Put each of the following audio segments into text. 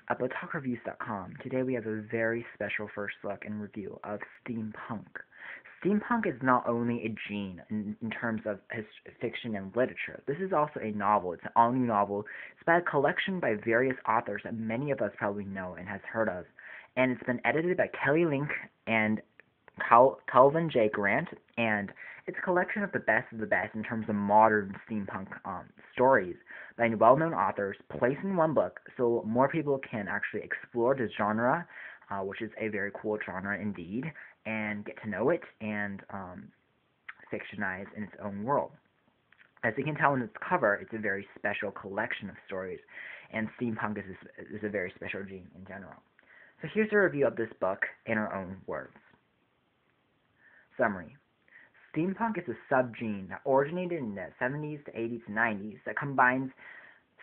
at BookTalkReviews.com. Today we have a very special first look and review of Steampunk. Steampunk is not only a gene in terms of fiction and literature. This is also a novel. It's an all-new novel. It's by a collection by various authors that many of us probably know and has heard of. And it's been edited by Kelly Link and Calvin J. Grant, and it's a collection of the best in terms of modern steampunk stories by well-known authors placed in one book so more people can actually explore this genre, which is a very cool genre indeed, and get to know it and fictionize in its own world. As you can tell in its cover, it's a very special collection of stories, and steampunk is a very special gene in general. So here's a review of this book in our own words. Summary. Steampunk is a subgene that originated in the 70s to 80s to 90s that combines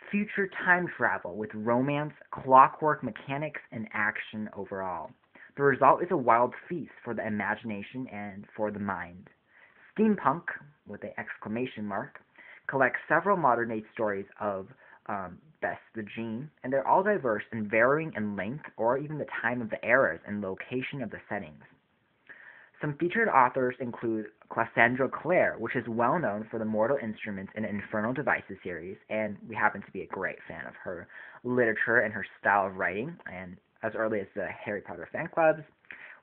future time travel with romance, clockwork mechanics, and action overall. The result is a wild feast for the imagination and for the mind. Steampunk, with an exclamation mark, collects several modern-day stories of Best the Gene, and they're all diverse and varying in length or even the time of the eras and location of the settings. Some featured authors include Cassandra Clare, which is well known for the Mortal Instruments and Infernal Devices series, and we happen to be a great fan of her literature and her style of writing, and as early as the Harry Potter fan clubs.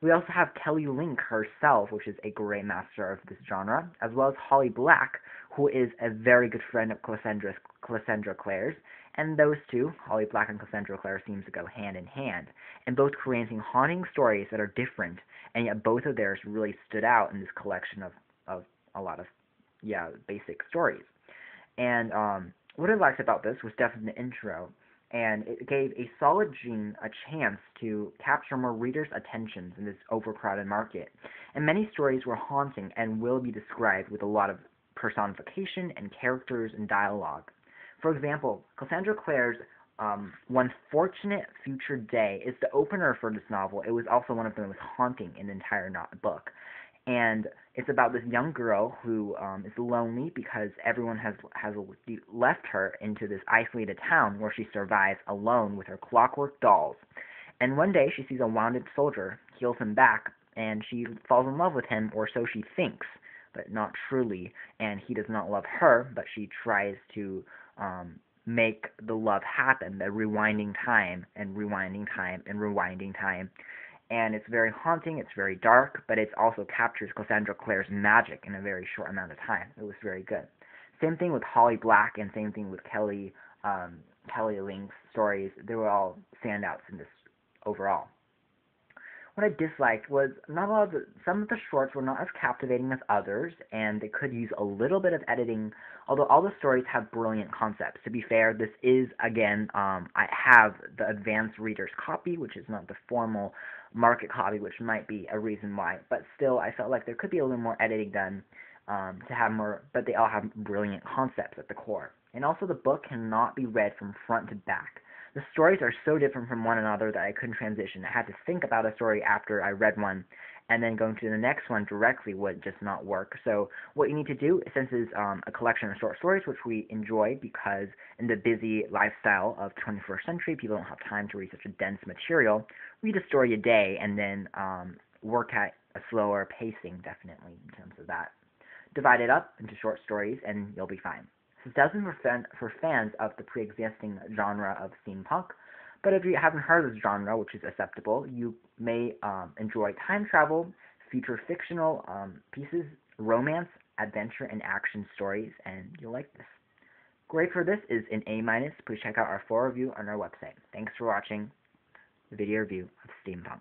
We also have Kelly Link herself, which is a great master of this genre, as well as Holly Black, who is a very good friend of Cassandra Clare's, and those two, Holly Black and Cassandra Clare, seems to go hand in hand, and both creating haunting stories that are different, and yet both of theirs really stood out in this collection of a lot of, basic stories. And what I liked about this was definitely the intro, and it gave a solid gene a chance to capture more readers' attentions in this overcrowded market. And many stories were haunting and will be described with a lot of personification and characters and dialogue. For example, Cassandra Clare's One Fortunate Future Day is the opener for this novel. It was also one of the most haunting in the entire book. And it's about this young girl who is lonely because everyone has left her into this isolated town where she survives alone with her clockwork dolls. And one day she sees a wounded soldier, heals him back, and she falls in love with him, or so she thinks, but not truly. And he does not love her, but she tries to make the love happen, the rewinding time and rewinding time and rewinding time. And it's very haunting, it's very dark, but it also captures Cassandra Clare's magic in a very short amount of time. It was very good. Same thing with Holly Black, and same thing with Kelly Link's stories. They were all standouts in this overall. What I disliked was some of the shorts were not as captivating as others, and they could use a little bit of editing, although all the stories have brilliant concepts. To be fair, this is, again, I have the advanced reader's copy, which is not the formal market copy, which might be a reason why, but still, I felt like there could be a little more editing done to have more, but they all have brilliant concepts at the core. And also, the book cannot be read from front to back. The stories are so different from one another that I couldn't transition. I had to think about a story after I read one, and then going to the next one directly would just not work. So what you need to do, since it's a collection of short stories, which we enjoy because in the busy lifestyle of 21st century, people don't have time to read such a dense material, read a story a day and then work at a slower pacing, definitely, in terms of that. Divide it up into short stories, and you'll be fine. This doesn't for fans of the pre-existing genre of steampunk, but if you haven't heard of this genre, which is acceptable, you may enjoy time travel, future fictional pieces, romance, adventure, and action stories, and you'll like this. Grade for this is an A-. Please check out our full review on our website. Thanks for watching the video review of Steampunk.